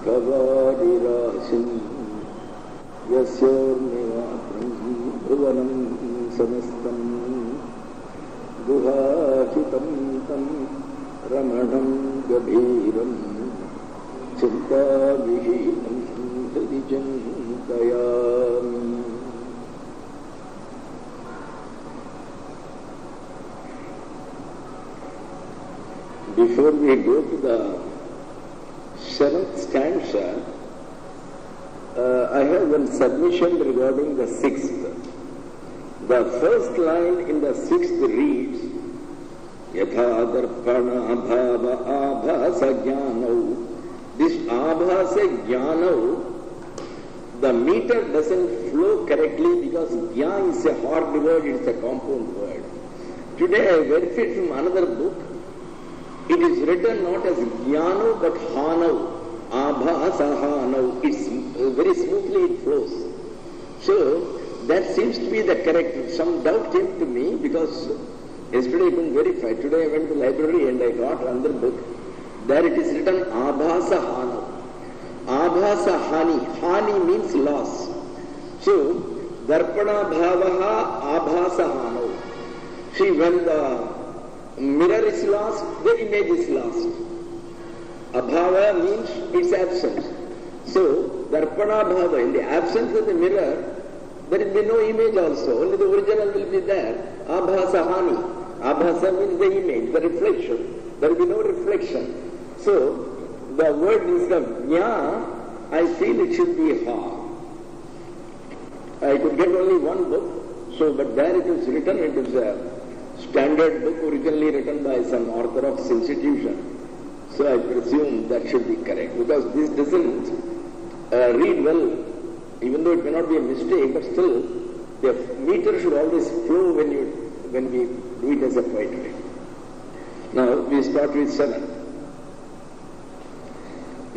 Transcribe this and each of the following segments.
Kavadirasim Yasyornivatram Bhuvanam Samastam Guhahitam Tam Ramanam Gabhiram Chinta Vihinam Hridijantayam. Before we go to the seventh stanza, I have one submission regarding the sixth. The first line in the sixth reads, Yatha darpana bhava abhasa jnanau. This abhasa jnanau, the meter doesn't flow correctly because jnana is a hard word, it's a compound word. Today I verified from another book. It is written not as jnano but hanau, abhasa hanau. It's very smoothly it flows. So that seems to be the correct. Some doubt came to me because yesterday I couldn't verify. Today I went to the library and I got another book. There it is written abhasa hanau. Abhasa hani. Hani means loss. So darpana bhavaha abhasa hanau. See, when the mirror is lost, the image is lost. Abhava means its absence. So, darpana bhava, in the absence of the mirror, there will be no image also. Only the original will be there. Abhasa hani. Abhasa means the image, the reflection. There will be no reflection. So, the word is the jna, I feel it should be ha. I could get only one book, so, but there it is written, it is a standard book originally written by some Orthodox institution. So I presume that should be correct, because this doesn't read well, even though it may not be a mistake, but still the meter should always flow when we do it as a poetry. Now we start with 7.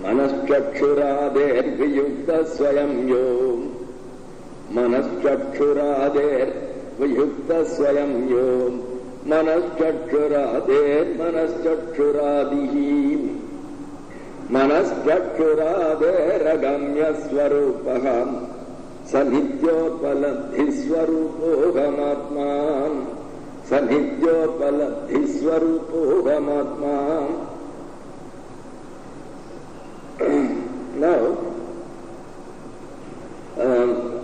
Manaschakshurader viyukta swayam yo. Manaschakshurader viyukta swayam yo. Manaschakshurader manaschakshuradihi. Manaschakshurader agamya swarupaham. Sanidyopaladhi swarupohamatma. Sanidyopaladhi swarupohamatma. Now,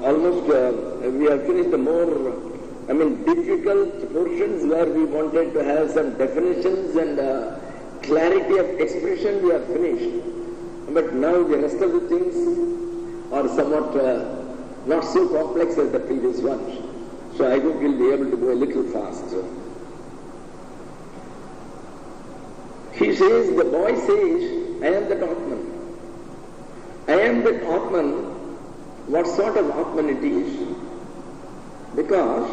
almost we have finished the more, difficult portions where we wanted to have some definitions and clarity of expression. We have finished. But now the rest of the things are somewhat not so complex as the previous ones. So I hope we'll be able to go a little fast. He says, the boy says, I am that Atman. I am that Atman. What sort of Atman it is? Because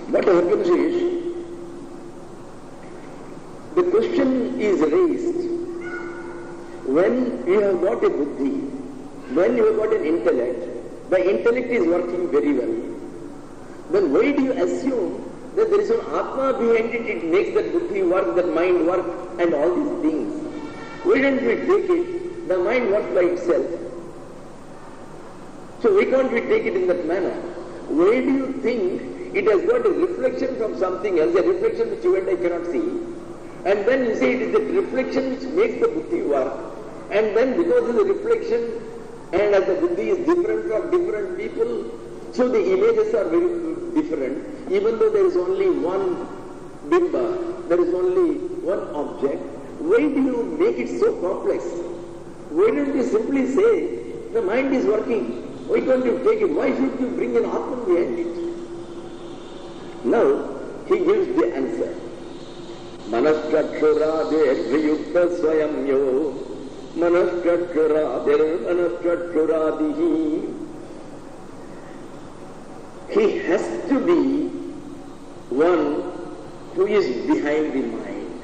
what happens is, the question is raised when you have got a buddhi, when you have got an intellect, the intellect is working very well. Then why do you assume that there is an Atma behind it, it makes that buddhi work, that mind work, and all these things? Why don't we take it, the mind works by itself? So why can't we take it in that manner? Why do you think it has got a reflection from something else, a reflection which you and I cannot see, and then you say it is the reflection which makes the buddhi work, and then because of the reflection, and as the buddhi is different from different people, so the images are very different, even though there is only one bimba, there is only one object. Why do you make it so complex? Why don't you simply say, the mind is working? Why can't you take it? Why should you bring an Atman behind it? Now, he gives the answer. Manaschakshurader viyukta swayam yo. Manaschakshurader manaschakshuradihi. He has to be one who is behind the mind.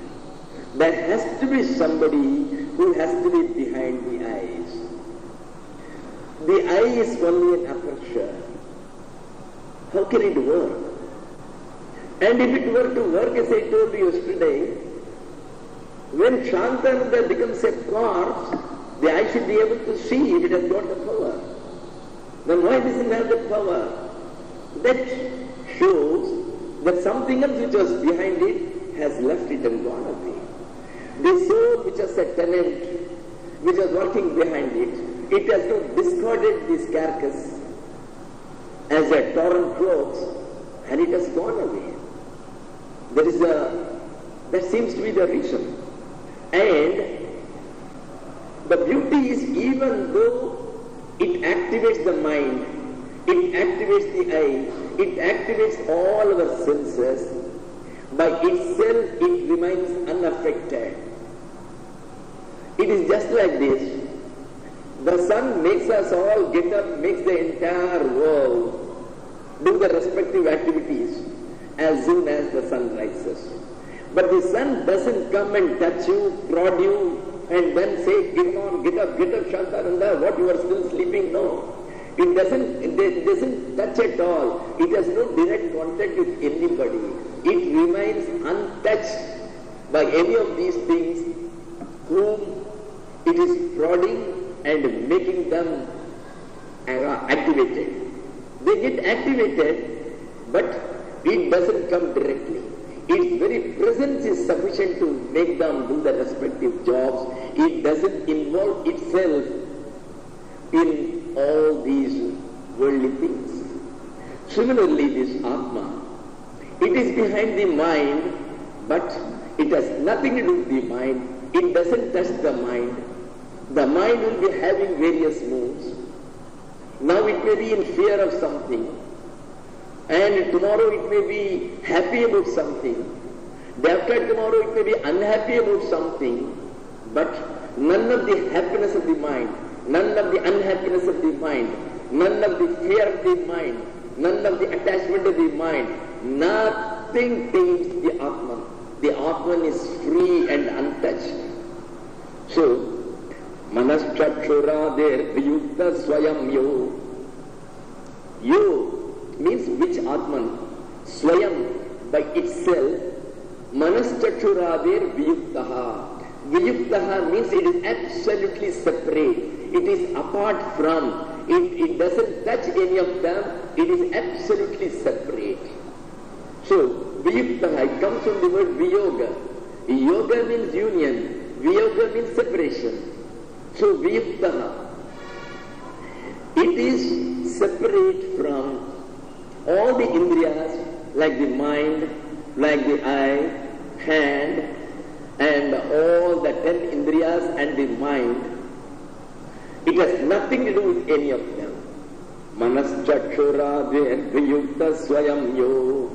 There has to be somebody who has to be behind the eyes. The eye is only an aperture. How can it work? And if it were to work, as I told you yesterday, When Shantananda becomes a corpse, the eye should be able to see if it has got the power. Then why doesn't it have the power? That shows that something else which was behind it has left it and gone away. The soul which was a tenant, which was working behind it, it has not discarded this carcass as a torn clothes, and it has gone away. That seems to be the reason. And the beauty is, even though it activates the mind, it activates the eye, it activates all our senses, by itself it remains unaffected. It is just like this. The sun makes us all get up, makes the entire world do the respective activities as soon as the sun rises. But the sun doesn't come and touch you, prod you, and then say, get up, Shantananda, what, you are still sleeping? No. It doesn't touch at all. It has no direct contact with anybody. It remains untouched by any of these things whom it is prodding and making them activated. They get activated, but it doesn't come directly. Its very presence is sufficient to make them do the respective jobs. It doesn't involve itself in all these worldly things. Similarly, this Atma, it is behind the mind, but it has nothing to do with the mind. It doesn't touch the mind. The mind will be having various moods. Now it may be in fear of something, and tomorrow it may be happy about something. Day after tomorrow it may be unhappy about something, but none of the happiness of the mind, none of the unhappiness of the mind, none of the fear of the mind, none of the attachment of the mind, nothing taints the Atman. The Atman is free and untouched. So, Manaschakshuradir Viyukta Swayam Yo. Yo means which Atman? Swayam, by itself. Manaschakshuradir Viyuktaha. Viyuktaha means it is absolutely separate. It is apart from. It doesn't touch any of them. It is absolutely separate. So, Viyuktaha, it comes from the word Viyoga. Yoga means union. Viyoga means separation. So, Viyuktaha, it is separate from all the indriyas, like the mind, like the eye, hand, and all the 10 indriyas and the mind. It has nothing to do with any of them. Manaschakshura Viyukta Swayam Yo.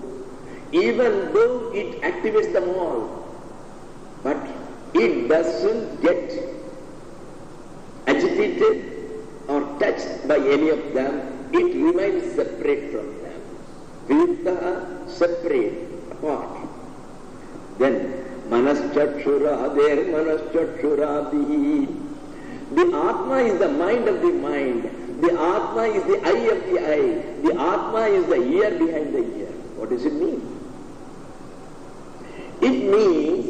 Even though it activates them all, but it doesn't get agitated or touched by any of them. It remains separate from them. Viyukta, separate, apart. Then, Manaschakshura Manaschakshuradihi. The Atma is the mind of the mind. The Atma is the eye of the eye. The Atma is the ear behind the ear. What does it mean? It means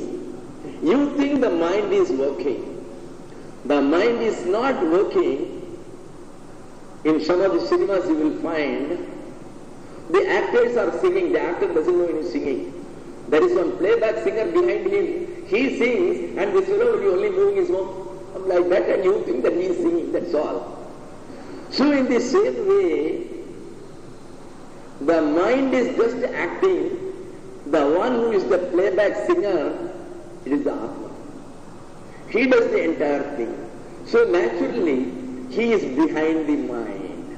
you think the mind is working. The mind is not working. In some of the cinemas you will find the actors are singing. The actor doesn't know any singing. There is one playback singer behind him. He sings and this fellow will be only moving his mouth like that, and you think that he is singing, that's all. So in the same way, the mind is just acting. The one who is the playback singer, it is the Atma. He does the entire thing. So naturally, he is behind the mind.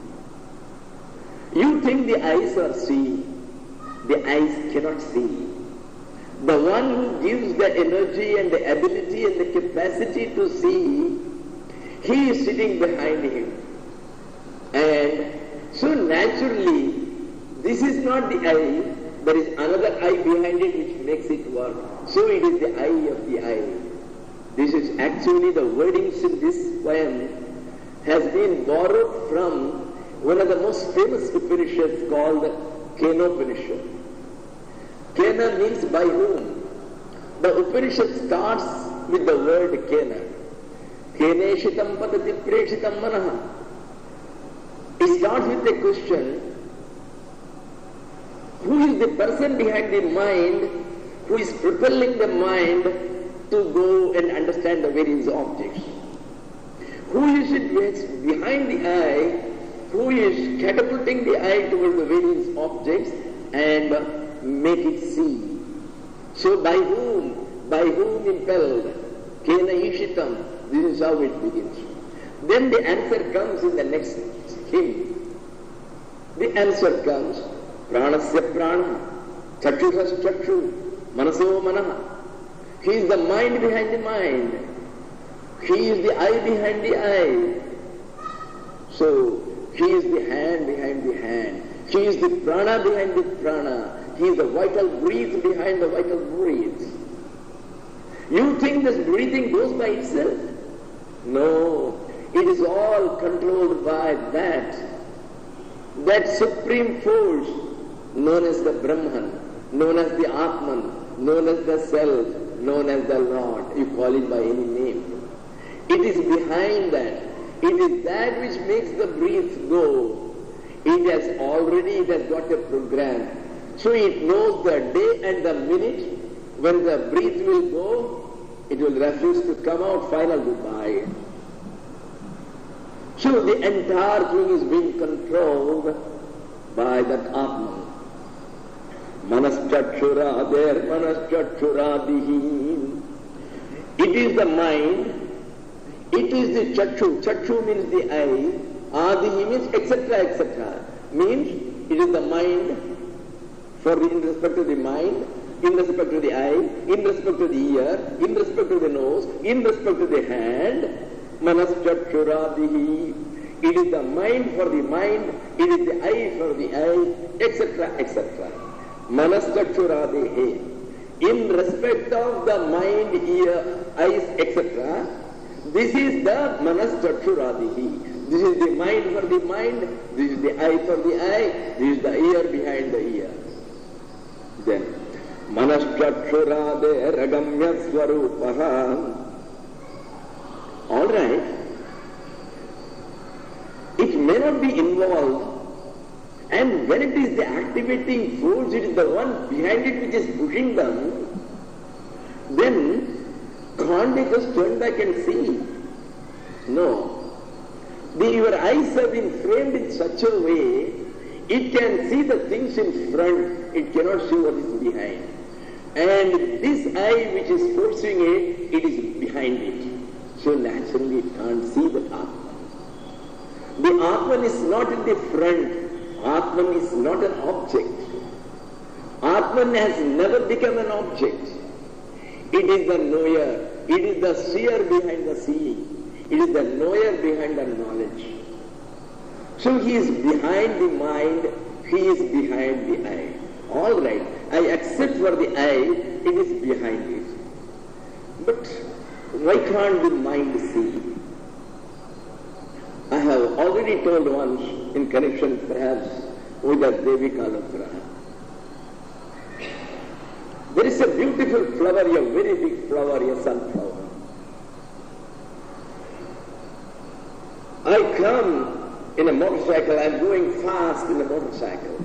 You think the eyes are seeing. The eyes cannot see. The one who gives the energy and the ability and the capacity to see, he is sitting behind him. And so naturally, this is not the eye, there is another eye behind it which makes it work. So it is the eye of the eye. This is actually the wordings in this poem has been borrowed from one of the most famous Upanishads called Kenopanishad. Kena means by whom. The Upanishad starts with the word kena. Keneshitam padati preshitam manaha. It starts with a question. Who is the person behind the mind who is propelling the mind to go and understand the various objects? Who is it behind the eye who is catapulting the eye towards the various objects and make it see? So by whom? By whom impelled? Kena ishitam. This is how it begins. Then the answer comes in the next hymn. The answer comes, pranasya prana, chakshusas chakshu, manaso manaha. He is the mind behind the mind. He is the eye behind the eye. So, he is the hand behind the hand. He is the prana behind the prana. He is the vital breath behind the vital breath. You think this breathing goes by itself? No. It is all controlled by that supreme force known as the Brahman, known as the Atman, known as the Self, known as the Lord. You call it by any name. It is behind that. It is that which makes the breath go. It has got a program. So it knows the day and the minute when the breath will go, it will refuse to come out, final goodbye. So the entire thing is being controlled by that Atman. Manaschakshurader manaschakshuradihi. It is the mind, it is the chakshu. Chakshu means the eye, adihi means etc., etc. Means it is the mind in respect to the mind, in respect to the eye, in respect to the ear, in respect to the nose, in respect to the hand. Manaschakshuradihi. It is the mind for the mind, it is the eye for the eye, etc., etc. Manaschakshuradihi. In respect of the mind, ear, eyes, etc., this is the manaschakshuradihi. This is the mind for the mind, this is the eye for the eye, this is the ear behind the ear. Then, manaschakshurade ragamya swarupaha. All right. It may not be involved, and when it is the activating force, it is the one behind it which is pushing them, then can't they just turn back and see? No. Your eyes have been framed in such a way, it can see the things in front, it cannot see what is behind. And this eye which is forcing it, it is behind it. So naturally it can't see the Atman. The Atman is not in the front. Atman is not an object. Atman has never become an object. It is the knower. It is the seer behind the seeing. It is the knower behind the knowledge. So he is behind the mind, he is behind the eye. All right, I accept for the eye, it is behind it. But why can't the mind see? I have already told once, in connection perhaps with the Devi Kalagraha. There is a beautiful flower, a very big flower, a sunflower. I come in a motorcycle, I am going fast in a motorcycle.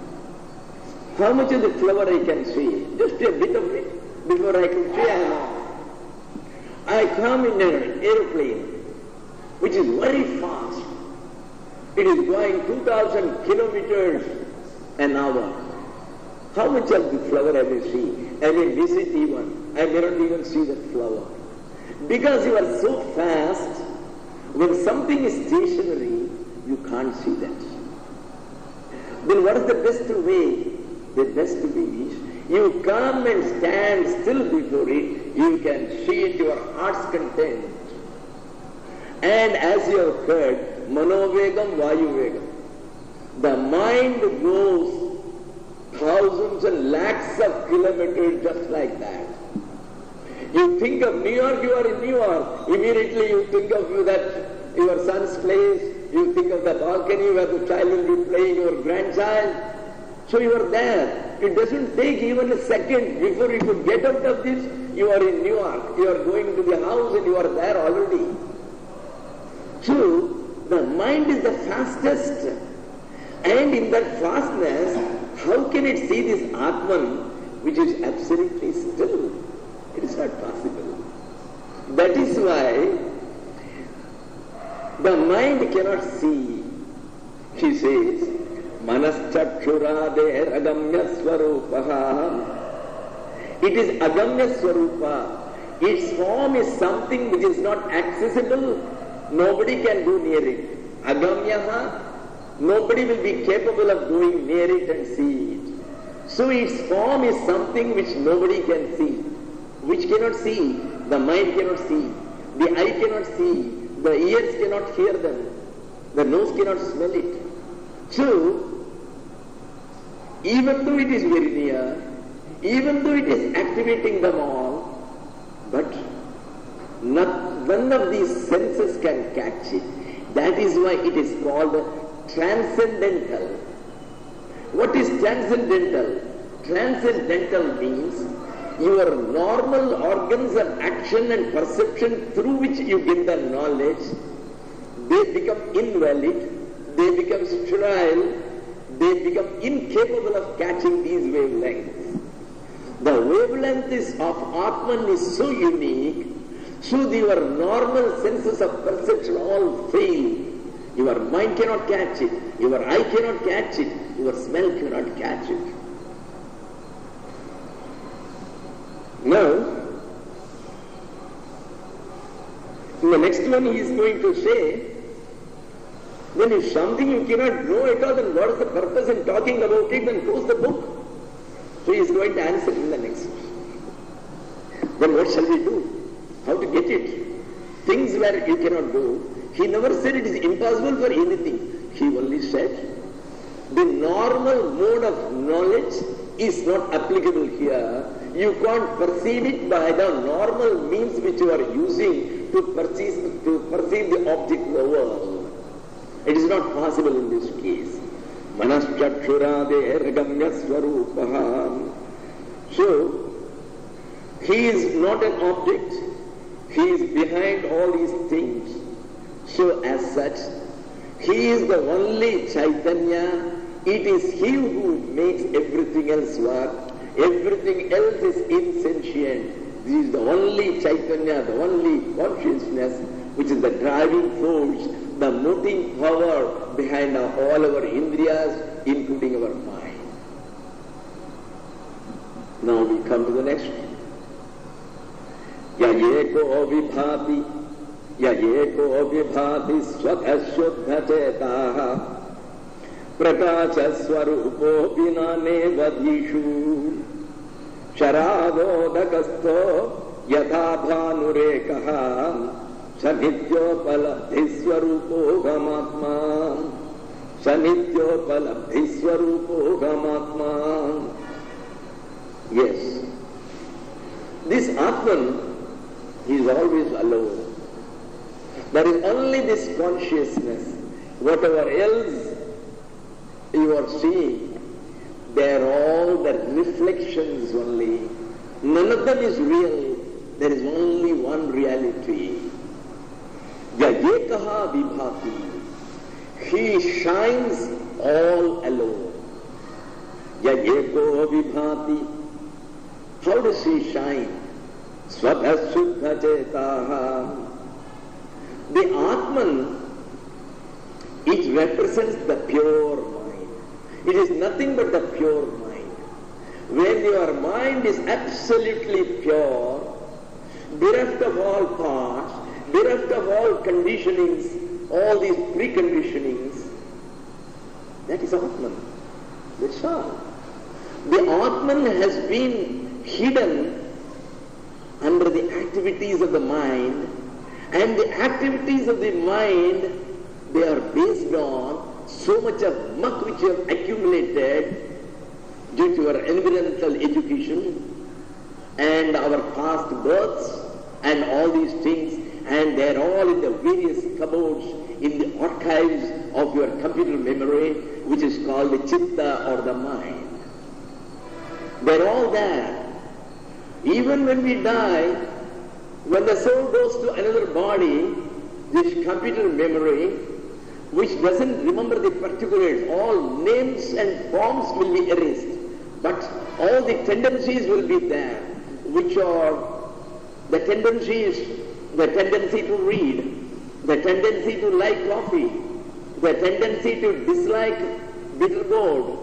How much of the flower I can see? Just a bit of it. Before I can see, I am off. I come in an aeroplane, which is very fast. It is going 2,000 kilometers an hour. How much of the flower I may see? I may miss it even. I may not even see that flower. Because you are so fast, when something is stationary, you can't see that. Then what is the best way? The best way is, you come and stand still before it, you can see it to your heart's content. And as you have heard, Manovegam, Vayuvegam. The mind goes thousands and lakhs of kilometers just like that. You think of New York, you are in New York. Immediately you think of that your son's place, you think of the balcony where the child will be playing, your grandchild. So you are there. It doesn't take even a second before you could get out of this. You are in New York. You are going to the house and you are there already. So the mind is the fastest. And in that fastness, how can it see this Atman which is absolutely still? It is not possible. That is why the mind cannot see. He says, Manaschakshuradeh agamya swarupaha. It is agamya swarupa. Its form is something which is not accessible. Nobody can go near it. Agamyaha. Nobody will be capable of going near it and see it. So its form is something which nobody can see. Which cannot see. The mind cannot see. The eye cannot see. The ears cannot hear them. The nose cannot smell it. So, even though it is very near, even though it is activating them all, but none of these senses can catch it. That is why it is called transcendental. What is transcendental? Transcendental means your normal organs of action and perception through which you get the knowledge, they become invalid, they become sterile, they become incapable of catching these wavelengths. The wavelength of Atman is so unique, so your normal senses of perception all fail. Your mind cannot catch it, your eye cannot catch it, your smell cannot catch it. Now, in the next one he is going to say, then if something you cannot know at all, then what is the purpose in talking about it? Then close the book. So he is going to answer in the next. Then what shall we do? How to get it? Things where you cannot do. He never said it is impossible for anything. He only said the normal mode of knowledge is not applicable here. You can't perceive it by the normal means which you are using to perceive the object of the world. It is not possible in this case. Manaschakshurade ragamya swarupaha. So, he is not an object. He is behind all these things. So, as such, he is the only Chaitanya. It is he who makes everything else work. Everything else is insentient. This is the only Chaitanya, the only consciousness, which is the driving force, the motive power behind all our indriyas, including our mind. Now we come to the next one. Yayeko vibhati swatashuddha chetaha prakasha swarupo vinane vadhishu sharadodakasto yatha bhanurekaha Sanityopaladhiswarupo gamatma. Sanityopaladhiswarupo gamatma. Yes. This Atman is always alone. There is only this consciousness. Whatever else you are seeing, they are all the reflections only. None of them is real. There is only one reality. Yayekaha vibhati. He shines all alone. Yayeko vibhati. How does he shine? Swatashuddha chetaha. The Atman, it represents the pure mind. It is nothing but the pure mind. When your mind is absolutely pure, bereft of all parts, bereft of all conditionings, all these preconditionings, that is Atman. That's all. The Atman has been hidden under the activities of the mind, and the activities of the mind, they are based on so much of muck which you have accumulated due to your environmental education and our past births and all these things, and they are all in the various cupboards in the archives of your computer memory, which is called the chitta or the mind. They're all there. Even when we die, when the soul goes to another body, this computer memory, which doesn't remember the particulars, all names and forms will be erased. But all the tendencies will be there, which are the tendencies, the tendency to read, the tendency to like coffee, the tendency to dislike bitter gourd,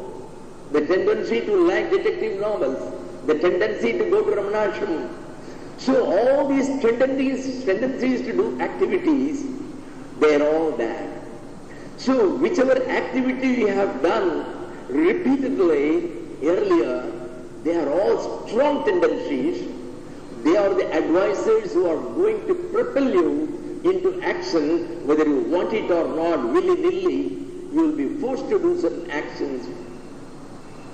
the tendency to like detective novels, the tendency to go to Mangalashram. So all these tendencies to do activities, they are all there. So whichever activity we have done repeatedly earlier, they are all strong tendencies. They are the advisors who are going to propel you into action, whether you want it or not, willy-nilly. You will be forced to do certain actions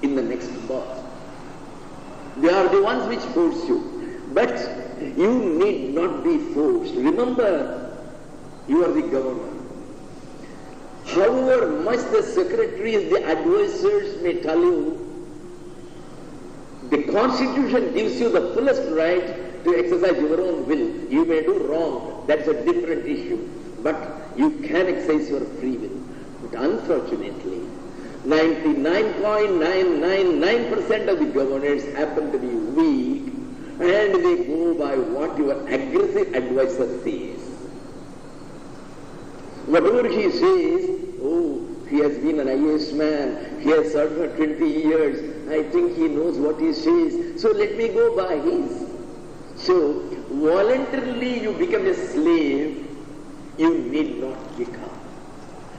in the next birth. They are the ones which force you. But you need not be forced. Remember, you are the governor. However much the secretaries, the advisors may tell you, the Constitution gives you the fullest right to exercise your own will. You may do wrong. That's a different issue. But you can exercise your free will. But unfortunately, 99.999% of the governors happen to be weak, and they go by what your aggressive advisor says. Whatever he says, oh, he has been an IAS man, he has served for 20 years, I think he knows what he says, so let me go by his. So, voluntarily you become a slave, you need not become.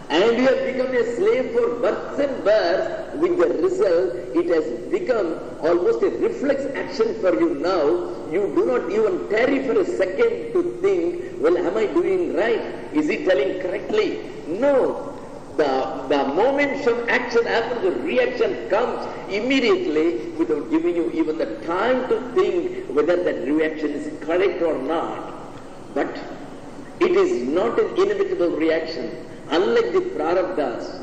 And you have become a slave for births and births, with the result, it has become almost a reflex action for you now. You do not even tarry for a second to think, well, am I doing right? Is he telling correctly? No. The moment some action happens, the reaction comes immediately without giving you even the time to think whether that reaction is correct or not. But it is not an inevitable reaction. Unlike the prarabdhas.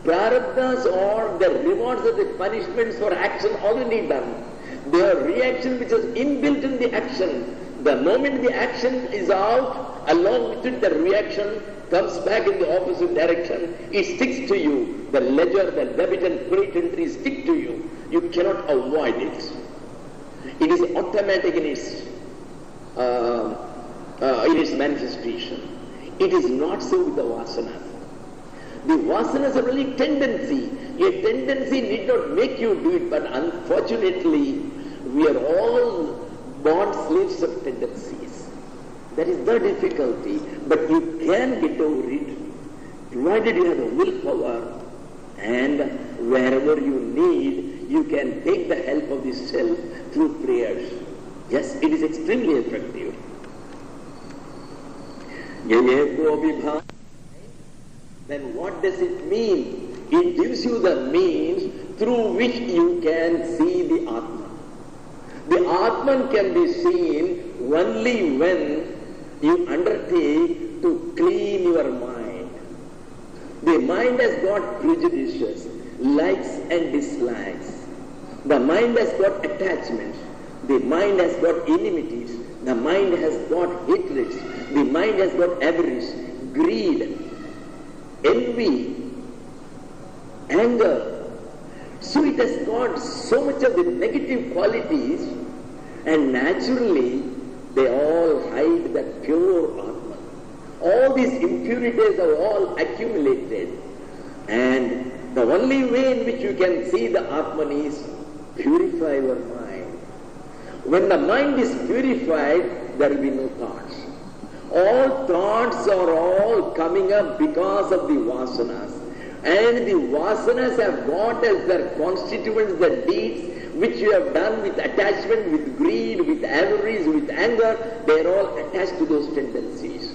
Prarabdhas are the rewards or the punishments for action already done. They are reaction which is inbuilt in the action. The moment the action is out, along with it the reaction comes back in the opposite direction. It sticks to you. The ledger, the debit and credit entries stick to you. You cannot avoid it. It is automatic in its manifestation. It is not so with the vasanas. The vasanas are only tendency. A tendency need not make you do it, but unfortunately, we are all born slaves of tendencies. That is the difficulty, but you can get over it, provided you have a willpower, and wherever you need, you can take the help of the self through prayers. Yes, it is extremely effective. Then what does it mean? It gives you the means through which you can see the Atman. The Atman can be seen only when you undertake to clean your mind. The mind has got prejudices, likes and dislikes. The mind has got attachments. The mind has got enmities. The mind has got hatreds. The mind has got avarice, greed, envy, anger. So it has got so much of the negative qualities, and naturally they all hide that pure Atman. All these impurities are all accumulated, and the only way in which you can see the Atman is purify your mind. When the mind is purified, there will be no thoughts. All thoughts are all coming up because of the vasanas. And the vasanas have got as their constituents the deeds which you have done with attachment, with greed, with avarice, with anger. They are all attached to those tendencies.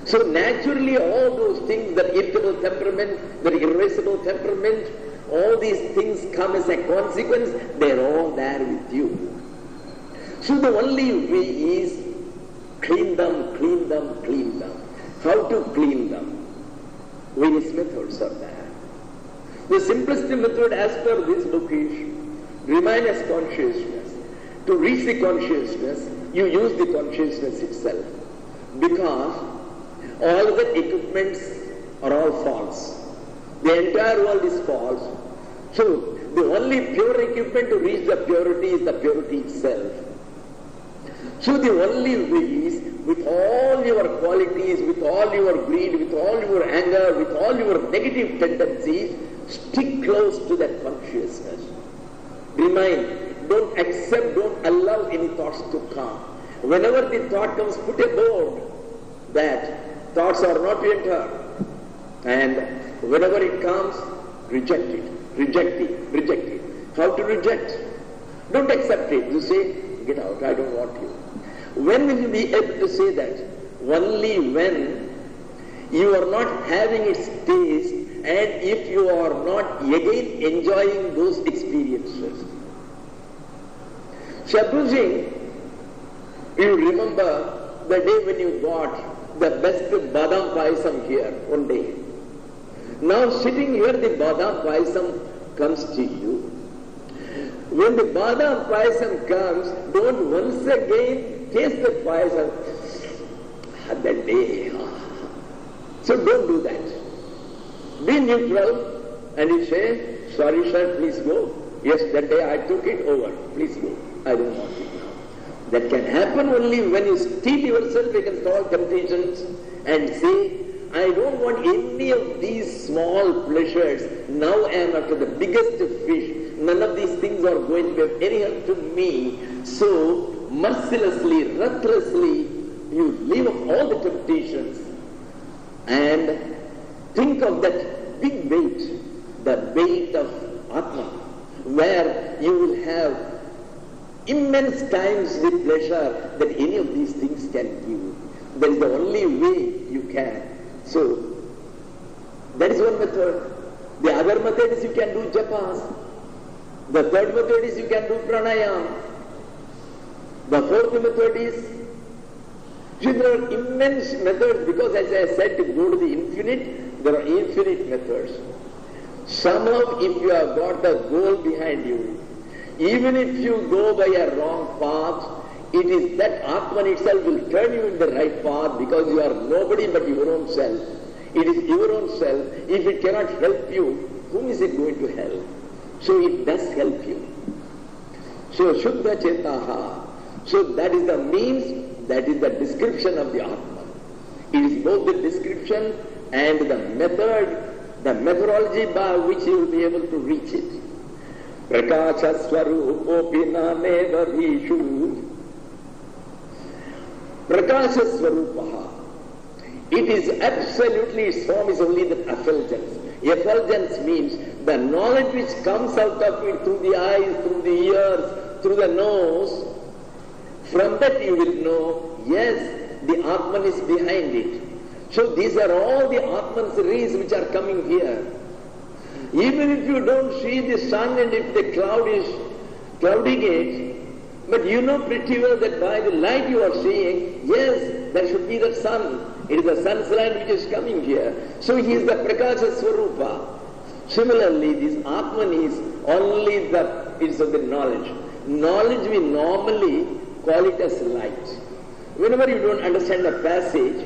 So naturally all those things, the irritable temperament, the irascible temperament, all these things come as a consequence. They are all there with you. So the only way is clean them, clean them, clean them. How to clean them? Various methods are there. The simplest method as per this book is remain as consciousness. To reach the consciousness, you use the consciousness itself. Because all the equipments are all false. The entire world is false. So the only pure equipment to reach the purity is the purity itself. So the only way is, with all your qualities, with all your greed, with all your anger, with all your negative tendencies, stick close to that consciousness. Remain. Don't accept, don't allow any thoughts to come. Whenever the thought comes, put a board that thoughts are not to enter. And whenever it comes, reject it, reject it, reject it. How to reject? Don't accept it. You say, get out, I don't want you. When will you be able to say that? Only when you are not having its taste and if you are not again enjoying those experiences. Supposing you remember the day when you got the best badam payasam here one day. Now sitting here, the badam payasam comes to you. When the badam payasam comes, don't once again taste the payasam. That day. So don't do that. Be neutral and you say, sorry sir, please go. Yes, that day I took it over. Please go. I don't want it now. That can happen only when you steep yourself against all temptations and say, I don't want any of these small pleasures. Now I am after the biggest fish. None of these things are going to be of any help to me. So, mercilessly, ruthlessly, you leave off all the temptations and think of that big weight, the weight of Atma, where you will have immense times with pleasure that any of these things can give. That is the only way you can. So, that is one method. The other method is you can do japas. The third method is you can do pranayam. The fourth method is, there are immense methods because as I said, to go to the infinite, there are infinite methods. Somehow if you have got the goal behind you, even if you go by a wrong path, it is that Atman itself will turn you in the right path because you are nobody but your own self. It is your own self. If it cannot help you, whom is it going to help? So it does help you. So Shuddha Chetaha. So that is the means, that is the description of the Atman. It is both the description and the method, the methodology by which you will be able to reach it. Prakasha Swarupopi Nameva Vishu. Prakasha Swarupaha. It is absolutely, Swami is only the effulgence. Effulgence means the knowledge which comes out of it through the eyes, through the ears, through the nose. From that you will know, yes, the Atman is behind it. So these are all the Atman's rays which are coming here. Even if you don't see the sun and if the cloud is clouding it, but you know pretty well that by the light you are seeing, yes, there should be the sun. It is the sun's light which is coming here. So he is the Prakasha Swarupa. Similarly, this Atman is only the, it's of the knowledge. Knowledge we normally call it as light. Whenever you don't understand the passage,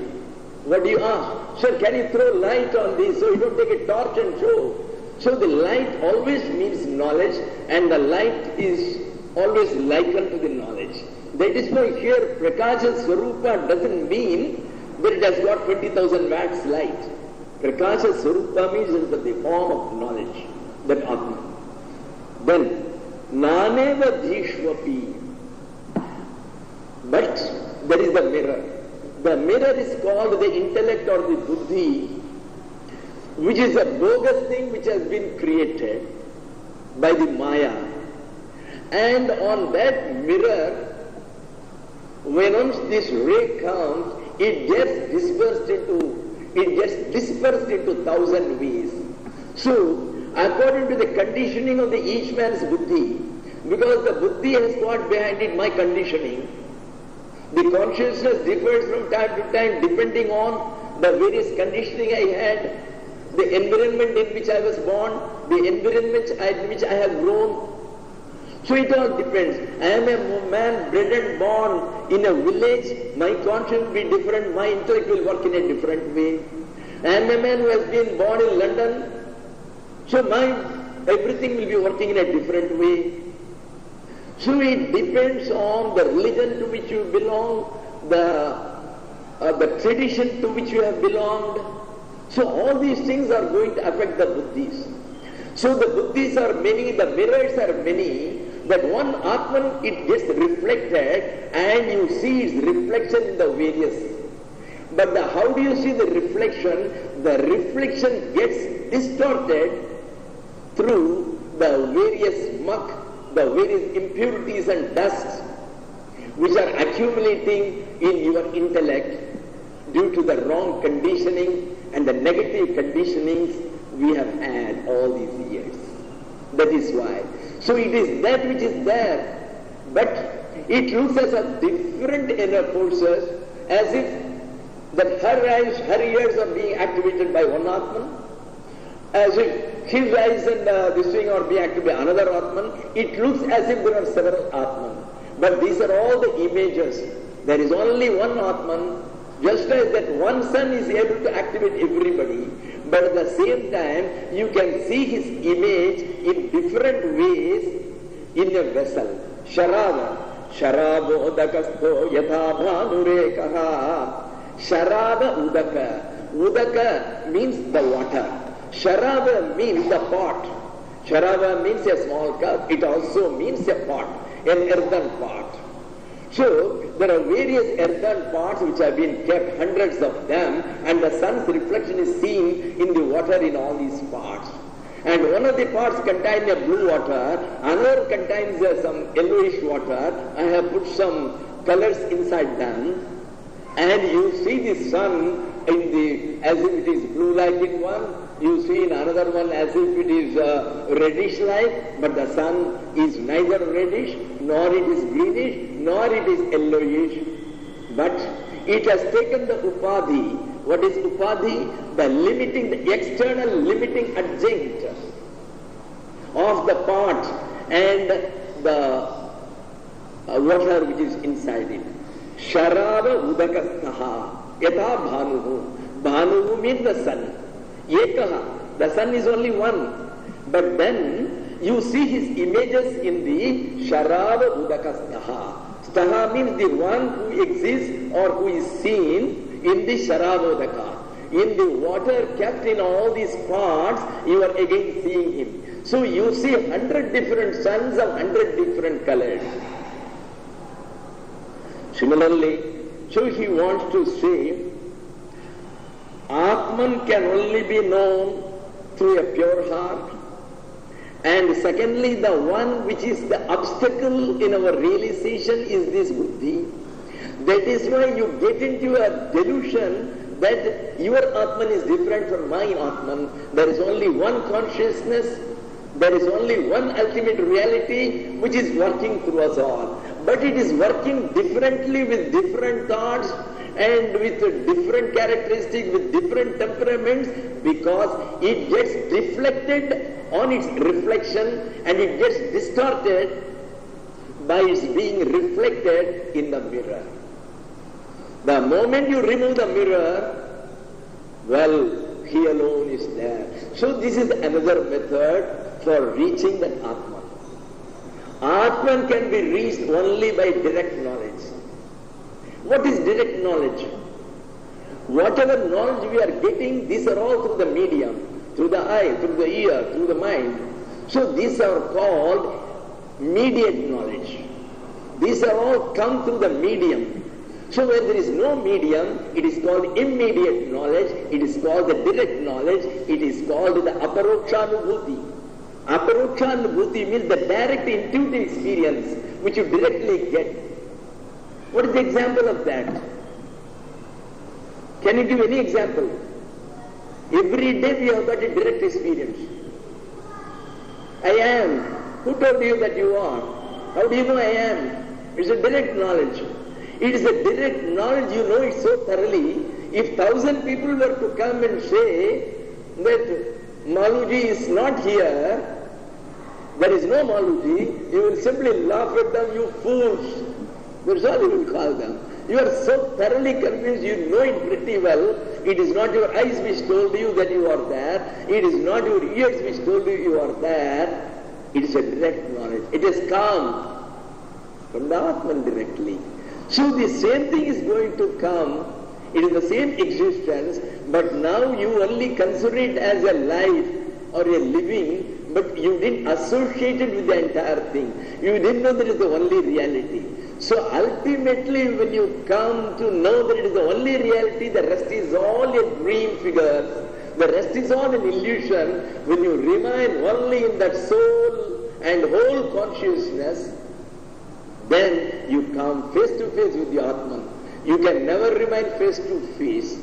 what do you ask? Sir, can you throw light on this so you don't take a torch and show? So the light always means knowledge and the light is always likened to the knowledge. That is why here Prakasha Swarupa doesn't mean that it has got 20,000 watts light. Prakasha Swarupa means it is the form of knowledge, that Atma. Then, Naneva Dhishwapi. But there is the mirror. The mirror is called the intellect or the buddhi, which is a bogus thing which has been created by the Maya. And on that mirror, when once this ray comes, it gets dispersed into 1,000 ways. So, according to the conditioning of the each man's buddhi, because the buddhi has got behind it my conditioning, the consciousness differs from time to time depending on the various conditioning I had. the environment in which I was born, the environment in which I have grown. So it all depends. I am a man bred and born in a village, my conscience will be different, my intellect will work in a different way. I am a man who has been born in London, so everything will be working in a different way. So it depends on the religion to which you belong, the tradition to which you have belonged. So all these things are going to affect the buddhis. So the buddhis are many, the mirrors are many, that one Atman, it gets reflected and you see its reflection in the various. But how do you see the reflection? The reflection gets distorted through the various muck, the various impurities and dusts which are accumulating in your intellect due to the wrong conditioning and the negative conditionings we have had all these years. That is why. So it is that which is there, but it looks as a different inner forces, as if that her ears are being activated by one Atman, as if his eyes and this thing are being activated by another Atman. It looks as if there are several Atman. But these are all the images. There is only one Atman, just as that one sun is able to activate everybody, but at the same time you can see his image in different ways in a vessel. Sharabo udakasto yatha bhanurekaha. Sharaba udaka. Udaka means the water. Sharaba means the pot. Sharaba means a small cup. It also means a pot, an earthen pot. So there are various earthen pots which have been kept, hundreds of them, and the sun's reflection is seen in the water in all these pots. And one of the pots contains a blue water, another contains some yellowish water. I have put some colors inside them, and you see the sun as if it is blue light in one, you see in another one as if it is reddish light, but the sun is neither reddish, nor it is greenish, nor it is yellowish. But it has taken the upadhi. What is upadhi? The limiting, the external limiting adjunct of the pot and the water which is inside it. Sharava udakastaha yatha bhanuhu. Bhanuhu means the sun. Ekaha, the sun is only one. But then you see his images in the Sharava udakastaha. Staha means the one who exists or who is seen in the Sharavodaka. In the water kept in all these parts, you are again seeing him. So you see 100 different suns of 100 different colors. Similarly, so he wants to say, Atman can only be known through a pure heart. And secondly, the one which is the obstacle in our realization is this buddhi. That is why you get into a delusion that your Atman is different from my Atman. There is only one consciousness, there is only one ultimate reality which is working through us all. But it is working differently with different thoughts and with different characteristics, with different temperaments, because it gets deflected on its reflection and it gets distorted by its being reflected in the mirror. The moment you remove the mirror, well, he alone is there. So this is another method for reaching that Atman. Atman can be reached only by direct knowledge. What is direct knowledge? Whatever knowledge we are getting, these are all through the medium, through the eye, through the ear, through the mind. So these are called mediate knowledge. These are all come through the medium. So when there is no medium, it is called immediate knowledge, it is called the direct knowledge, it is called the aparokshanubhuti. Aparokshanubhuti means the direct intuitive experience which you directly get. What is the example of that? Can you give any example? Every day we have got a direct experience. I am. Who told you that you are? How do you know I am? It's a direct knowledge. It is a direct knowledge, you know it so thoroughly. If 1,000 people were to come and say, that Maluji is not here, there is no Maluji, you will simply laugh at them, you fools. That's all you will call them. You are so thoroughly confused, you know it pretty well. It is not your eyes which told you that you are there. It is not your ears which told you you are there. It is a direct knowledge. It has come from the Atman directly. So the same thing is going to come. It is the same existence, but now you only consider it as a life or a living, but you didn't associate it with the entire thing. You didn't know that it is the only reality. So ultimately when you come to know that it is the only reality, the rest is all a dream figure, the rest is all an illusion. When you remain only in that soul and whole consciousness, then you come face to face with the Atman. You can never remain face to face.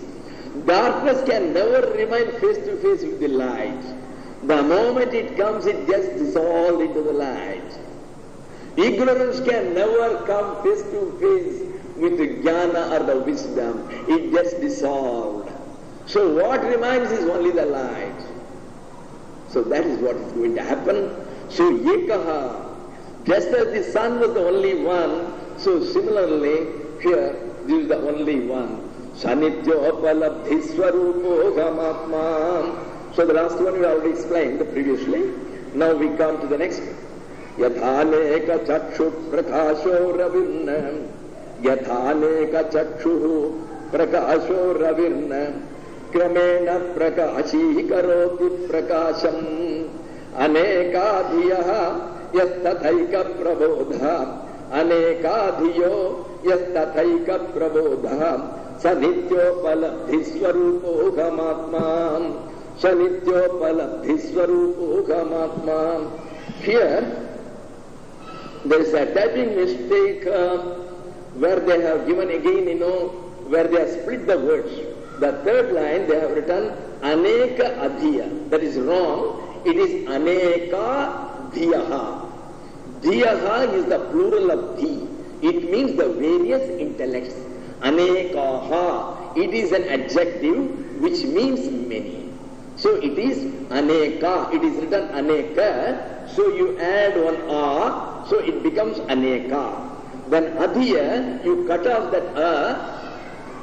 Darkness can never remain face to face with the light. The moment it comes, it gets dissolved into the light. Ignorance can never come face to face with the jnana or the wisdom. It gets dissolved. So what remains is only the light. So that is what is going to happen. So Yekaha, just as the sun was the only one, so similarly here, this is the only one. Sanityo Palabdhi Swarupo Gamatma. So the last one we already explained previously. Now we come to the next one. Yathaneka chakshu prakasho ravirna. Yathaneka chakshu prakasho ravirna. Kramena prakashi karoti prakasham. Aneka dhiyaha yastathaika prabodha. Aneka dhiyo yastathaika prabodha. Sanityo palabdhi swarupo gamatma. Sanityo palabdhi swarupo gamatma. Here, there is a typing mistake where they have given again, where they have split the words. The third line they have written Aneka Adhiya. That is wrong. It is Aneka Dhiyaha. Dhiyaha is the plural of Dhi. It means the various intellects. Anekaha. It is an adjective which means many. So it is Aneka. It is written Aneka. So you add one A, so it becomes Aneka. Then Adhiya, you cut off that A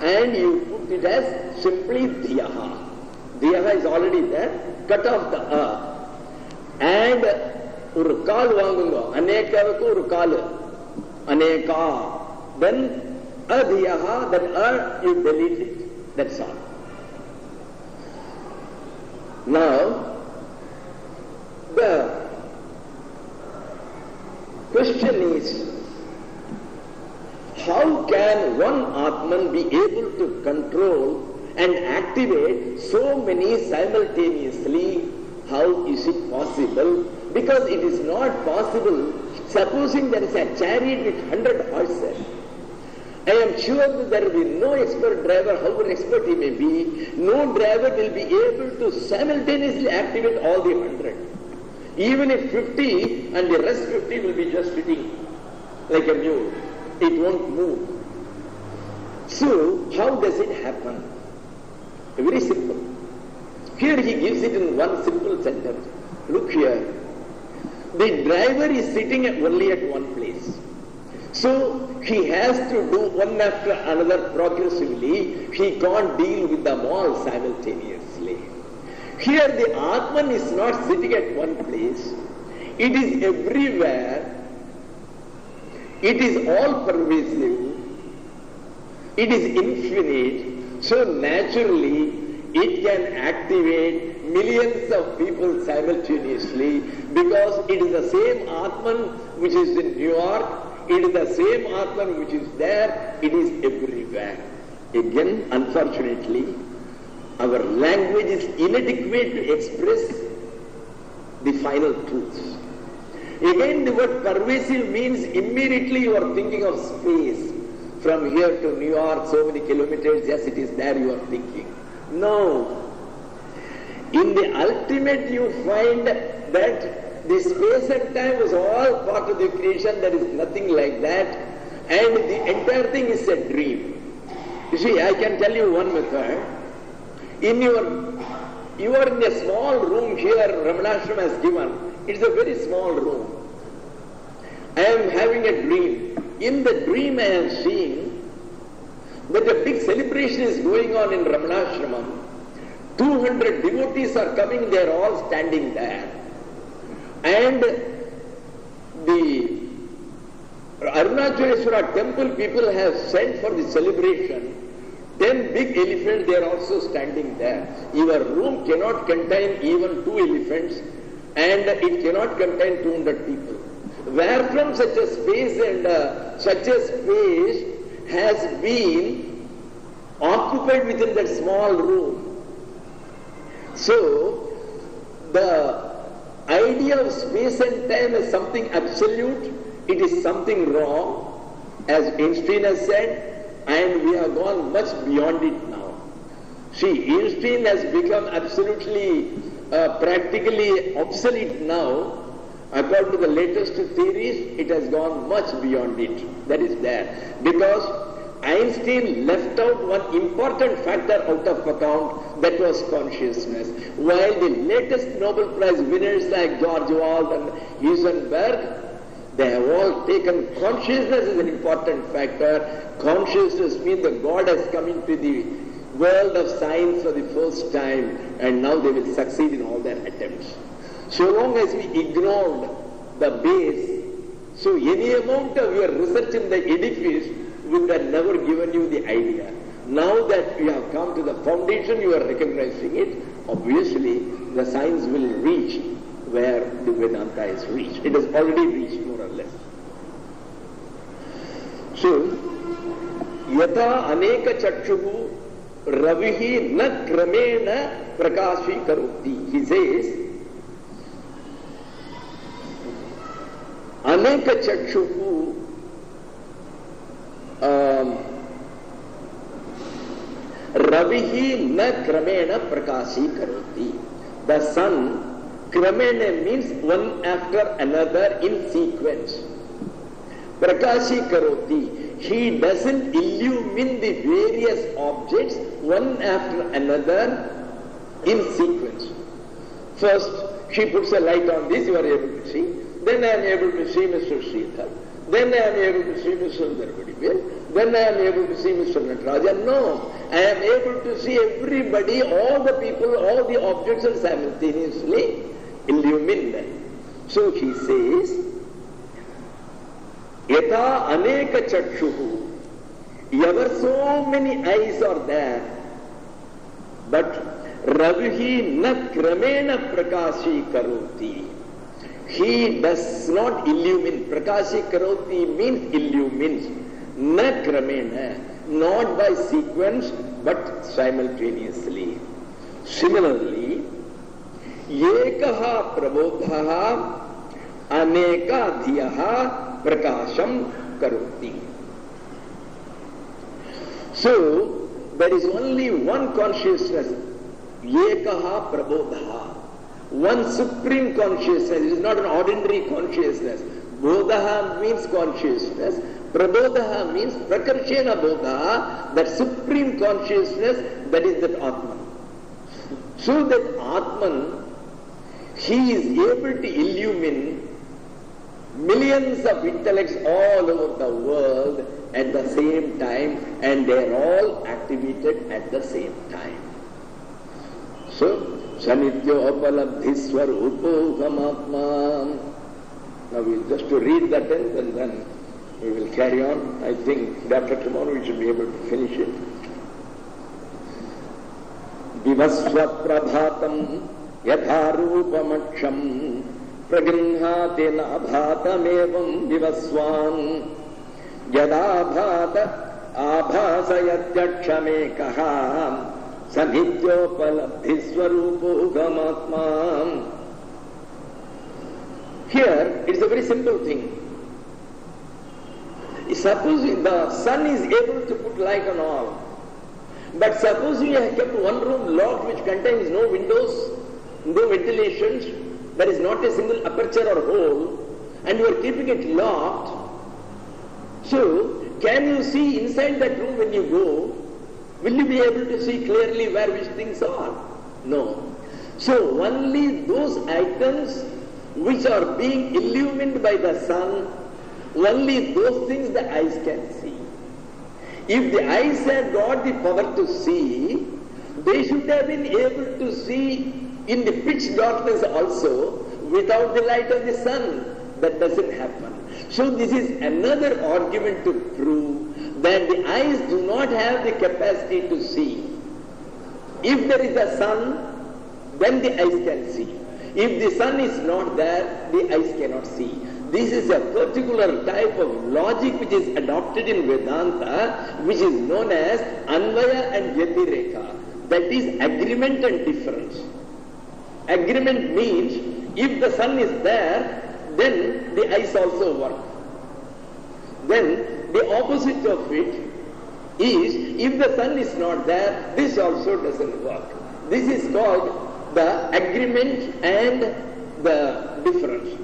and you put it as simply Dhiyaha. Dhiyaha is already there, cut off the A. And Urkal vangunga, Aneka ko Urkal, Aneka. Then Adhiyaha, that A you delete it. That's all. Now, the question is, how can one Atman be able to control and activate so many simultaneously? How is it possible? Because it is not possible. Supposing there is a chariot with 100 horses, I am sure that there will be no expert driver, however expert he may be, no driver will be able to simultaneously activate all the 100. Even if 50 and the rest 50 will be just sitting like a mule. It won't move. So, how does it happen? Very simple. Here he gives it in one simple sentence. Look here. The driver is sitting only at one place. So, he has to do one after another progressively. He can't deal with them all simultaneously. Here the Atman is not sitting at one place. It is everywhere. It is all pervasive. It is infinite. So naturally, it can activate millions of people simultaneously because it is the same Atman which is in New York. It is the same Atman which is there. It is everywhere. Again, unfortunately, our language is inadequate to express the final truths. Again, the word pervasive means immediately you are thinking of space. From here to New York, so many kilometers, yes, it is there you are thinking. No. In the ultimate, you find that the space and time was all part of the creation. There is nothing like that. And the entire thing is a dream. You see, I can tell you one method. In your You are in a small room here, Ramanashram has given. It's a very small room. I am having a dream. In the dream I am seeing that a big celebration is going on in Ramanashramam. 200 devotees are coming, they are all standing there. And the Arunachaleswara temple people have sent for the celebration. 10 big elephants, they are also standing there. Your room cannot contain even 2 elephants, and it cannot contain 200 people. Where from such a space and such a space has been occupied within that small room. So, the idea of space and time is something absolute, it is something wrong, as Einstein has said, and we have gone much beyond it now. See, Einstein has become absolutely, practically obsolete now. According to the latest theories, it has gone much beyond it. That is there. Because Einstein left out one important factor out of account, that was consciousness. While the latest Nobel Prize winners like George Wald and Heisenberg, they have all taken consciousness as an important factor. Consciousness means that God has come into the world of science for the first time, and now they will succeed in all their attempts. So long as we ignored the base, so any amount of your research in the edifice would have never given you the idea. Now that you have come to the foundation, you are recognizing it, obviously the science will reach where the Vedanta is reached. It has already reached more or less. So, yata aneka chakshuhu ravihi na kramena prakashi karoti. He says, aneka chakshuhu ravihi na kramena prakashi karoti. The sun, kramena means one after another in sequence. Prakashi karoti. He doesn't illumine the various objects one after another in sequence. First, she puts a light on this, you are able to see. Then I am able to see Mr. Sridhar. Then I am able to see Mr. Darbadivil. Then I am able to see Mr. Natarajan. No, I am able to see everybody, all the people, all the objects are simultaneously illumined. So he says, Yata aneka chakshuhu. Ever so many eyes are there, but Ravihi na kramena prakashi karoti. He does not illumine. Prakashi karoti means illumines. Na kramena, not by sequence, but simultaneously. Similarly, Yekaha prabodhaha aneka dhiyaha prakasham karoti. So, there is only one consciousness, Yekaha prabodhaha, one supreme consciousness. It is not an ordinary consciousness. Bodhaha means consciousness. Prabodhaha means prakarshena bodhaha, that supreme consciousness, that is that Atman. So that Atman, he is able to illumine millions of intellects all over the world at the same time, and they are all activated at the same time. So, Sanityo Apalabdhi Swarupo Hamatma. Now we'll just to read that and then we will carry on. I think after tomorrow we should be able to finish it. Divasva Prabhatam Yatharupamacham Pragrinhate Labhatamevam Divaswan Yadabhata Abhasayatyakshamekaham Sanityopaladhi Swarupo Gamatma. Here, it is a very simple thing. Suppose the sun is able to put light on all, but suppose you have kept one room locked which contains no windows, no ventilations, there is not a single aperture or hole, and you are keeping it locked. So, can you see inside that room when you go? Will you be able to see clearly where which things are? No. So only those items which are being illumined by the sun, only those things the eyes can see. If the eyes had got the power to see, they should have been able to see in the pitch darkness also without the light of the sun. That doesn't happen. So this is another argument to prove that the eyes do not have the capacity to see. If there is a sun, then the eyes can see. If the sun is not there, the eyes cannot see. This is a particular type of logic which is adopted in Vedanta, which is known as Anvaya and Vyatireka. That is agreement and difference. Agreement means if the sun is there, then the eyes also work. Then the opposite of it is if the sun is not there, this also doesn't work. This is called the agreement and the difference.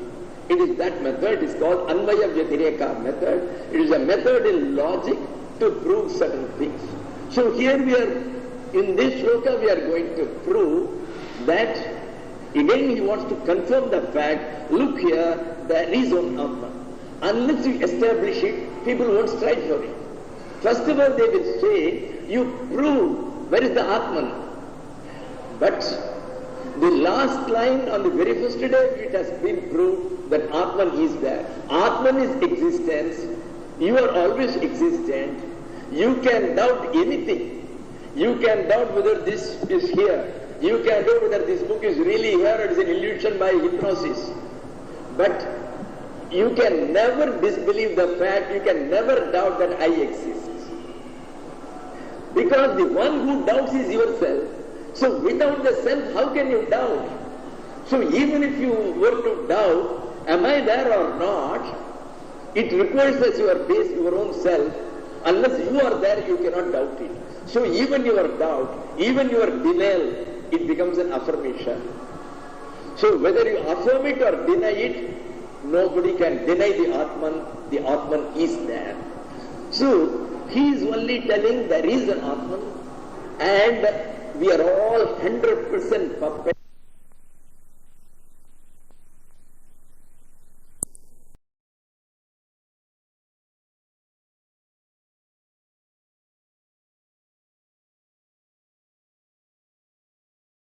It is that method, it is called Anvaya Vyatireka method. It is a method in logic to prove certain things. So here we are, in this shloka we are going to prove that, again he wants to confirm the fact, look here, there is one Atman. Unless you establish it, people won't strive for it. First of all they will say, you prove where is the Atman. But the last line on the very first day, it has been proved that Atman is there. Atman is existence. You are always existent. You can doubt anything. You can doubt whether this is here. You can doubt whether this book is really here or it is an illusion by hypnosis. But you can never disbelieve the fact, you can never doubt that I exist. Because the one who doubts is yourself. So without the self, how can you doubt? So even if you were to doubt, am I there or not, it requires that you are based your own self. Unless you are there, you cannot doubt it. So even your doubt, even your denial, it becomes an affirmation. So whether you affirm it or deny it, nobody can deny the Atman is there. So he is only telling there is an Atman and we are all 100% puppets.